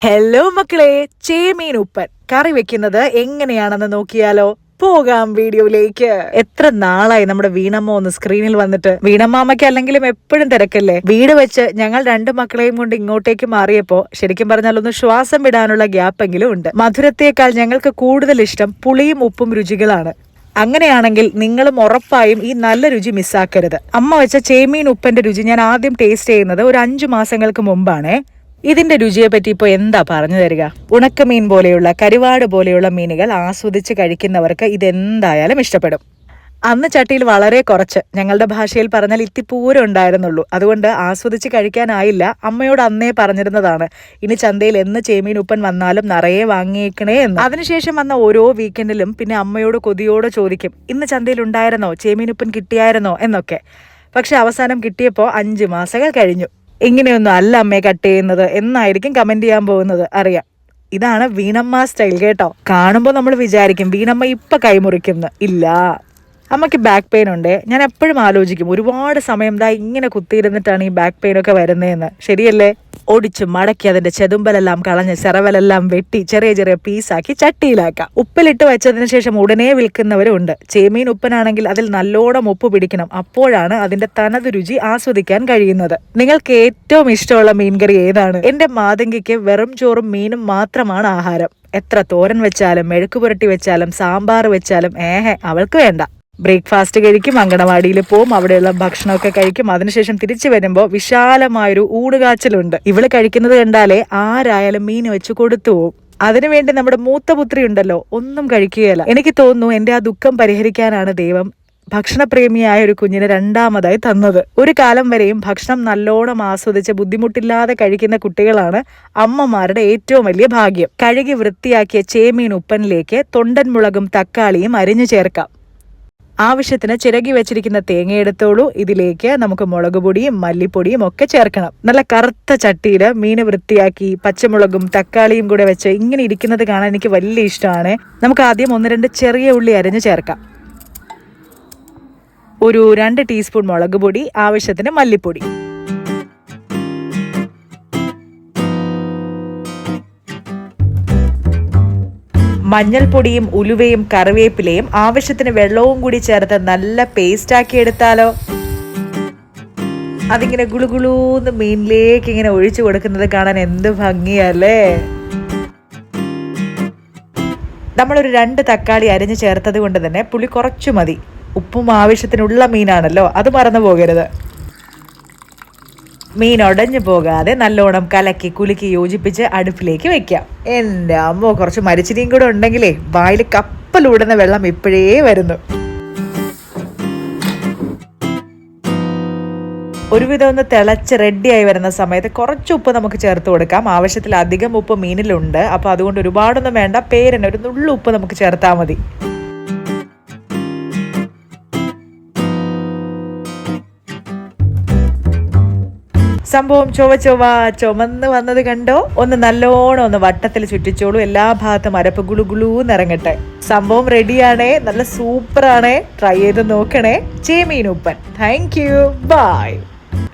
Hello മക്കളെ, ചേമീൻ ഉപ്പൻ കറി വെക്കുന്നത് എങ്ങനെയാണെന്ന് നോക്കിയാലോ? പോകാം വീഡിയോയിലേക്ക്. എത്ര നാളായി നമ്മുടെ വീണമ്മ ഒന്ന് സ്ക്രീനിൽ വന്നിട്ട്. വീണമ്മാമയ്ക്ക് അല്ലെങ്കിലും എപ്പോഴും തിരക്കല്ലേ. വീട് വെച്ച് ഞങ്ങൾ രണ്ടു മക്കളെയും കൊണ്ട് ഇങ്ങോട്ടേക്ക് മാറിയപ്പോ ശരിക്കും പറഞ്ഞാൽ ഒന്ന് ശ്വാസം വിടാനുള്ള ഗ്യാപ്പെങ്കിലും ഉണ്ട്. മധുരത്തേക്കാൾ ഞങ്ങൾക്ക് കൂടുതൽ ഇഷ്ടം പുളിയും ഉപ്പും രുചികളാണ്. അങ്ങനെയാണെങ്കിൽ നിങ്ങളും ഉറപ്പായും ഈ നല്ല രുചി മിസ്സാക്കരുത്. അമ്മ വെച്ച ചേമീൻ ഉപ്പന്റെ രുചി ഞാൻ ആദ്യം ടേസ്റ്റ് ചെയ്യുന്നത് ഒരു 5 മാസങ്ങൾക്ക് മുമ്പാണ്. ഇതിന്റെ രുചിയെ പറ്റി ഇപ്പോൾ എന്താ പറഞ്ഞു തരിക? ഉണക്കമീൻ പോലെയുള്ള കരുവാട് പോലെയുള്ള മീനുകൾ ആസ്വദിച്ച് കഴിക്കുന്നവർക്ക് ഇതെന്തായാലും ഇഷ്ടപ്പെടും. അന്ന് ചട്ടിയിൽ വളരെ കുറച്ച്, ഞങ്ങളുടെ ഭാഷയിൽ പറഞ്ഞാൽ ഇത്തിപ്പൂരം ഉണ്ടായിരുന്നുള്ളൂ. അതുകൊണ്ട് ആസ്വദിച്ച് കഴിക്കാനായില്ല. അമ്മയോട് അന്നേ പറഞ്ഞിരുന്നതാണ്, ഇനി ചന്തയിൽ എന്ന് ചേമീൻ ഉപ്പൻ വന്നാലും നിറയെ വാങ്ങിയേക്കണേ എന്ന്. അതിനുശേഷം വന്ന ഓരോ വീക്കെൻഡിലും പിന്നെ അമ്മയോട് കൊതിയോടെ ചോദിക്കും, ഇന്ന് ചന്തയിൽ ഉണ്ടായിരുന്നോ, ചേമീൻ ഉപ്പൻ കിട്ടിയായിരുന്നോ എന്നൊക്കെ. പക്ഷെ അവസാനം കിട്ടിയപ്പോൾ 5 മാസങ്ങൾ കഴിഞ്ഞു. ഇങ്ങനെയൊന്നും അല്ല അമ്മയെ കട്ട് ചെയ്യുന്നത് എന്നായിരിക്കും കമന്റ് ചെയ്യാൻ പോകുന്നത്, അറിയാം. ഇതാണ് വീണമ്മ സ്റ്റൈൽ കേട്ടോ. കാണുമ്പോൾ നമ്മൾ വിചാരിക്കും വീണമ്മ ഇപ്പൊ കൈമുറിക്കുന്നു. ഇല്ല, അമ്മയ്ക്ക് ബാക്ക് പെയിൻ ഉണ്ട്. ഞാൻ എപ്പോഴും ആലോചിക്കും, ഒരുപാട് സമയം ഇങ്ങനെ കുത്തിയിരുന്നിട്ടാണ് ഈ ബാക്ക് പെയിൻ ഒക്കെ വരുന്നതെന്ന്. ശരിയല്ലേ? ഒടിച്ച് മടക്കി അതിന്റെ ചെതുമ്പലെല്ലാം കളഞ്ഞ് ചെറവലെല്ലാം വെട്ടി ചെറിയ ചെറിയ പീസാക്കി ചട്ടിയിലാക്കാം. ഉപ്പിലിട്ട് വെച്ചതിന് ശേഷം ഉടനെ വിൽക്കുന്നവരും ഉണ്ട്. ചേമീൻ ഉപ്പനാണെങ്കിൽ അതിൽ നല്ലോണം ഉപ്പ് പിടിക്കണം. അപ്പോഴാണ് അതിന്റെ തനത് രുചി ആസ്വദിക്കാൻ കഴിയുന്നത്. നിങ്ങൾക്ക് ഏറ്റവും ഇഷ്ടമുള്ള മീൻകറി ഏതാണ്? എന്റെ മാതങ്കിക്ക് വെറും ചോറും മീനും മാത്രമാണ് ആഹാരം. എത്ര തോരൻ വെച്ചാലും മെഴുക്ക് പുരട്ടി വെച്ചാലും സാമ്പാർ വെച്ചാലും അവൾക്ക് വേണ്ട. ബ്രേക്ക്ഫാസ്റ്റ് കഴിക്കും, അങ്കണവാടിയിൽ പോവും, അവിടെയുള്ള ഭക്ഷണമൊക്കെ കഴിക്കും. അതിനുശേഷം തിരിച്ചു വരുമ്പോൾ വിശാലമായൊരു ഊടുകാച്ചലുണ്ട്. ഇവള് കഴിക്കുന്നത് കണ്ടാലേ ആരായാലും മീൻ വെച്ച് കൊടുത്തു പോവും. അതിനുവേണ്ടി നമ്മുടെ മൂത്ത പുത്രി ഉണ്ടല്ലോ, ഒന്നും കഴിക്കുകയല്ല. എനിക്ക് തോന്നുന്നു എന്റെ ആ ദുഃഖം പരിഹരിക്കാനാണ് ദൈവം ഭക്ഷണപ്രേമിയായ ഒരു കുഞ്ഞിനെ രണ്ടാമതായി തന്നത്. ഒരു കാലം വരെയും ഭക്ഷണം നല്ലോണം ആസ്വദിച്ച് ബുദ്ധിമുട്ടില്ലാതെ കഴിക്കുന്ന കുട്ടികളാണ് അമ്മമാരുടെ ഏറ്റവും വലിയ ഭാഗ്യം. കഴുകി വൃത്തിയാക്കിയ ചേമീൻ ഉപ്പനിലേക്ക് തൊണ്ടൻ മുളകും തക്കാളിയും അരിഞ്ഞു ചേർക്കാം. ആവശ്യത്തിന് ചിരകി വെച്ചിരിക്കുന്ന തേങ്ങ എടുത്തോളൂ. ഇതിലേക്ക് നമുക്ക് മുളക് പൊടിയും മല്ലിപ്പൊടിയും ഒക്കെ ചേർക്കണം. നല്ല കറുത്ത ചട്ടിയിൽ മീൻ വൃത്തിയാക്കി പച്ചമുളകും തക്കാളിയും കൂടെ വെച്ച് ഇങ്ങനെ ഇരിക്കുന്നത് കാണാൻ എനിക്ക് വലിയ ഇഷ്ടമാണ്. നമുക്ക് ആദ്യം 1-2 ചെറിയ ഉള്ളി അരിഞ്ഞ് ചേർക്കാം. ഒരു 2 ടീസ്പൂൺ മുളക് പൊടി, ആവശ്യത്തിന് മല്ലിപ്പൊടി, മഞ്ഞൾപ്പൊടിയും ഉലുവയും കറിവേപ്പിലയും ആവശ്യത്തിന് വെള്ളവും കൂടി ചേർത്ത് നല്ല പേസ്റ്റ് ആക്കി എടുത്താലോ. അതിങ്ങനെ ഗുളുഗുളൂന്ന് മീനിലേക്ക് ഇങ്ങനെ ഒഴിച്ചു കൊടുക്കുന്നത് കാണാൻ എന്ത് ഭംഗിയല്ലേ. നമ്മളൊരു 2 തക്കാളി അരിഞ്ഞു ചേർത്തത് കൊണ്ട് തന്നെ പുളി കുറച്ചു മതി. ഉപ്പും ആവശ്യത്തിനുള്ള മീനാണല്ലോ, അത് മറന്നു പോകരുത്. മീൻ ഉടഞ്ഞു പോകാതെ നല്ലോണം കലക്കി കുലുക്കി യോജിപ്പിച്ച് അടുപ്പിലേക്ക് വെക്കാം. എൻ്റെ അമ്മോ, കുറച്ച് മരിച്ചിരിയും കൂടെ ഉണ്ടെങ്കിലേ വായിൽ കപ്പലൂടുന്ന വെള്ളം ഇപ്പോഴേ വരുന്നു. ഒരുവിധം ഒന്ന് തിളച്ച് റെഡിയായി വരുന്ന സമയത്ത് കുറച്ച് ഉപ്പ് നമുക്ക് ചേർത്ത് കൊടുക്കാം. ആവശ്യത്തിലധികം ഉപ്പ് മീനിലുണ്ട്, അപ്പോൾ അതുകൊണ്ട് ഒരുപാടൊന്നും വേണ്ട. പേരിന് ഒരു നുള്ളു ഉപ്പ് നമുക്ക് ചേർത്താൽ മതി. സംഭവം ചുമന്ന് വന്നത് കണ്ടോ? ഒന്ന് നല്ലോണം ഒന്ന് വട്ടത്തിൽ ചുറ്റിച്ചോളൂ. എല്ലാ ഭാഗത്തും അരപ്പ് ഗുളുഗുളൂന്നിറങ്ങട്ടെ. സംഭവം റെഡിയാണേ, നല്ല സൂപ്പറാണേ. ട്രൈ ചെയ്ത് നോക്കണേ. ചേമീൻ ഉപ്പൻ. Thank you, by.